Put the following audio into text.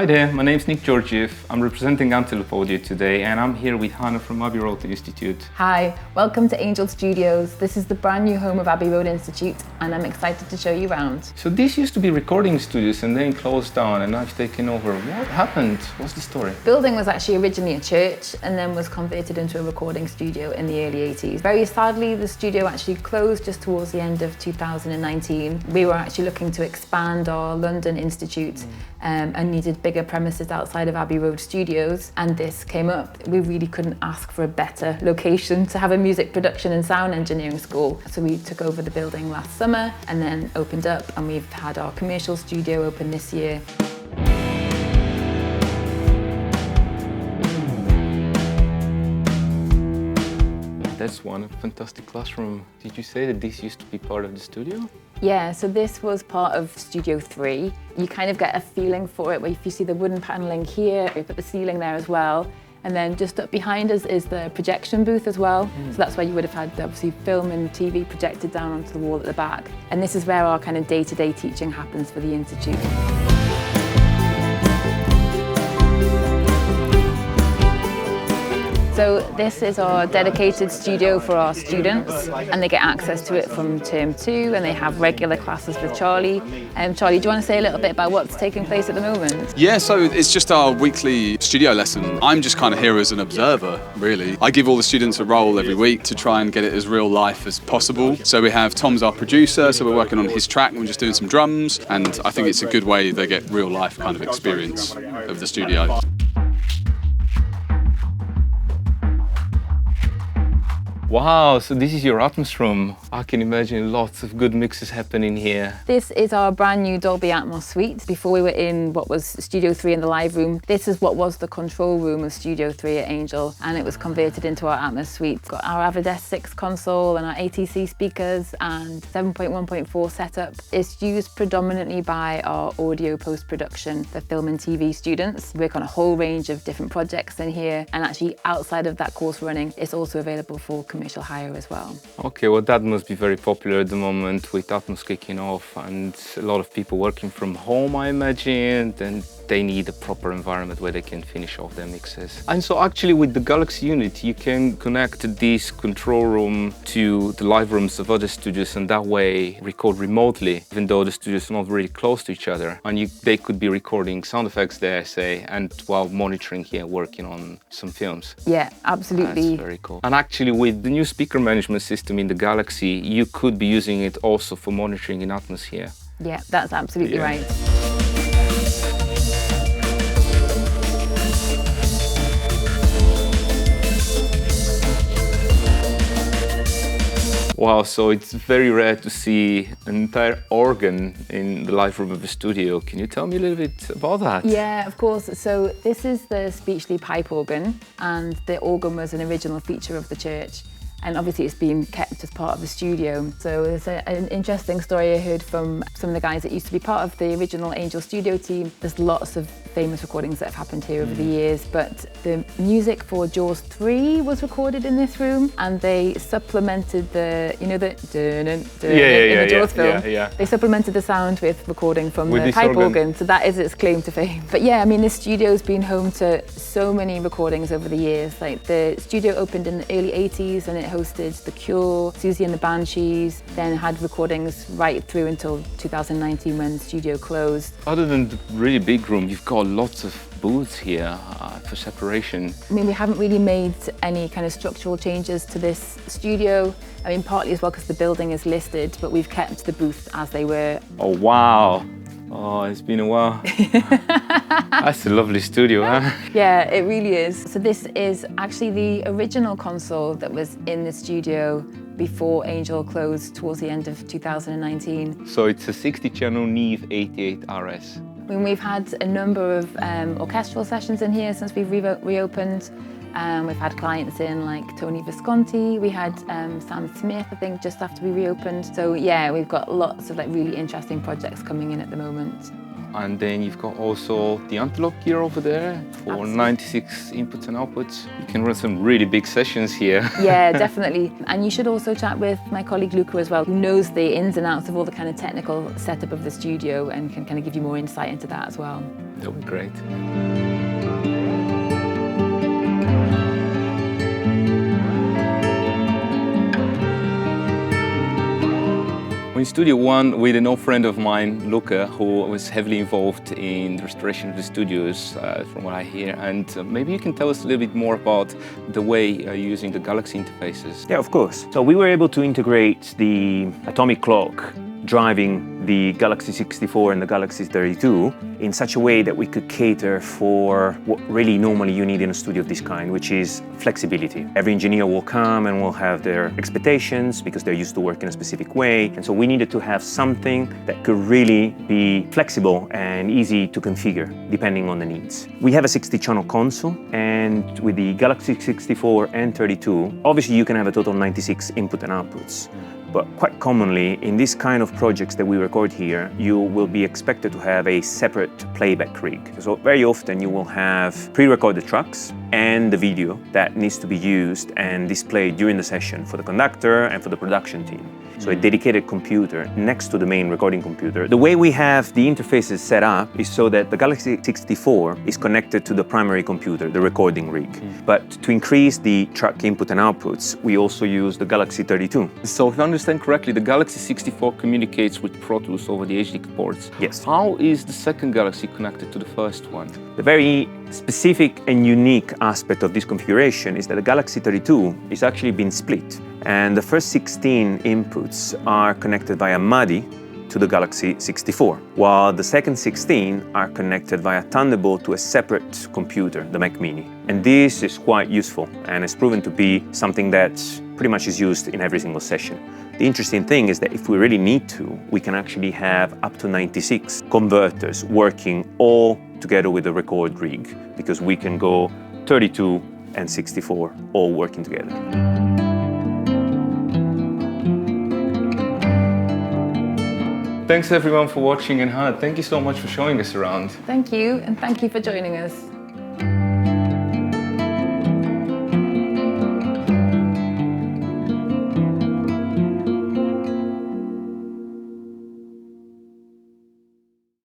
Hi there, my name's Nik Georgiev. I'm representing Antelope Audio today, and I'm here with Hannah from Abbey Road Institute. Hi, welcome to Angel Studios. This is the brand new home of Abbey Road Institute, and I'm excited to show you around. So this used to be recording studios and then closed down, and now you've taken over. What happened? What's the story? The building was actually originally a church and then was converted into a recording studio in the early 80s. Very sadly, the studio actually closed just towards the end of 2019. We were actually looking to expand our London institute and needed bigger premises outside of Abbey Road Studios, and this came up. We really couldn't ask for a better location to have a music production and sound engineering school. So we took over the building last summer and then opened up, and we've had our commercial studio open this year. That's one fantastic classroom. Did you say that this used to be part of the studio? Yeah, so this was part of Studio 3. You kind of get a feeling for it, where if you see the wooden panelling here, we put the ceiling there as well. And then just up behind us is the projection booth as well. So that's where you would have had obviously film and TV projected down onto the wall at the back. And this is where our kind of day-to-day teaching happens for the Institute. So this is our dedicated studio for our students, and they get access to it from term 2, and they have regular classes with Charlie. Charlie, do you want to say a little bit about what's taking place at the moment? Yeah, so it's just our weekly studio lesson. I'm just kind of here as an observer, really. I give all the students a role every week to try and get it as real life as possible. So we have Tom's our producer, so we're working on his track and we're just doing some drums, and I think it's a good way they get real life kind of experience of the studio. Wow, so this is your Atmos room. I can imagine lots of good mixes happening here. This is our brand new Dolby Atmos suite. Before we were in what was Studio 3 in the live room, this is what was the control room of Studio 3 at Angel, and it was converted into our Atmos suite. It's got our Avid S6 console and our ATC speakers and 7.1.4 setup. It's used predominantly by our audio post-production for film and TV students. We work on a whole range of different projects in here, and actually outside of that course running, it's also available for commercial hire as well. Okay, well that must be very popular at the moment with Atmos kicking off and a lot of people working from home, I imagine, and they need a proper environment where they can finish off their mixes. And so actually with the Galaxy unit, you can connect this control room to the live rooms of other studios, and that way record remotely, even though the studios are not really close to each other. And they could be recording sound effects there, say, and while monitoring here, working on some films. Yeah, absolutely. That's very cool. And actually with the new speaker management system in the Galaxy, you could be using it also for monitoring in Atmos here. Yeah, that's absolutely right. Wow, so it's very rare to see an entire organ in the live room of a studio. Can you tell me a little bit about that? Yeah, of course. So this is the Speechley pipe organ, and the organ was an original feature of the church. And obviously it's been kept as part of the studio. So there's an interesting story I heard from some of the guys that used to be part of the original Angel studio team. There's lots of famous recordings that have happened here over the years, but the music for Jaws 3 was recorded in this room, and they supplemented the, you know, the in the Jaws film. They supplemented the sound with recording from the pipe organ, so that is its claim to fame. But yeah, I mean, this studio's been home to so many recordings over the years. Like the studio opened in the early 80s, and it hosted The Cure, Susie and the Banshees, then had recordings right through until 2019 when the studio closed. Other than the really big room, you've got lots of booths here for separation. I mean, we haven't really made any kind of structural changes to this studio. I mean, partly as well because the building is listed, but we've kept the booths as they were. Oh, wow. Oh, it's been a while. That's a lovely studio, huh? Yeah, it really is. So this is actually the original console that was in the studio before Angel closed towards the end of 2019. So it's a 60-channel Neve 88 RS. I mean, we've had a number of orchestral sessions in here since we've reopened. We've had clients in like Tony Visconti. We had Sam Smith, I think, just after we reopened. So yeah, we've got lots of like really interesting projects coming in at the moment. And then you've got also the Antelope gear over there for 96 inputs and outputs. You can run some really big sessions here. Yeah, definitely. And you should also chat with my colleague Luca as well, who knows the ins and outs of all the kind of technical setup of the studio and can kind of give you more insight into that as well. That would be great. We're in Studio One with an old friend of mine, Luca, who was heavily involved in the restoration of the studios, from what I hear. And maybe you can tell us a little bit more about the way you're using the Galaxy interfaces. Yeah, of course. So we were able to integrate the atomic clock driving the Galaxy 64 and the Galaxy 32 in such a way that we could cater for what really normally you need in a studio of this kind, which is flexibility. Every engineer will come and will have their expectations because they're used to work in a specific way. And so we needed to have something that could really be flexible and easy to configure depending on the needs. We have a 60-channel console, and with the Galaxy 64 and 32, obviously you can have a total of 96 input and outputs. But quite commonly, in this kind of projects that we record here, you will be expected to have a separate playback rig. So very often you will have pre-recorded tracks and the video that needs to be used and displayed during the session for the conductor and for the production team. So a dedicated computer next to the main recording computer. The way we have the interfaces set up is so that the Galaxy 64 is connected to the primary computer, the recording rig. But to increase the track input and outputs, we also use the Galaxy 32. So if I understand correctly, the Galaxy 64 communicates with Pro Tools over the HD ports. Yes. How is the second Galaxy connected to the first one? The very specific and unique aspect of this configuration is that the Galaxy 32 is actually been split, and the first 16 inputs are connected via MADI to the Galaxy 64, while the second 16 are connected via Thunderbolt to a separate computer, the Mac Mini. And this is quite useful, and it's proven to be something that pretty much is used in every single session. The interesting thing is that if we really need to, we can actually have up to 96 converters working all together with the record rig, because we can go 32 and 64 all working together. Thanks everyone for watching, and Hannah, thank you so much for showing us around. Thank you, and thank you for joining us.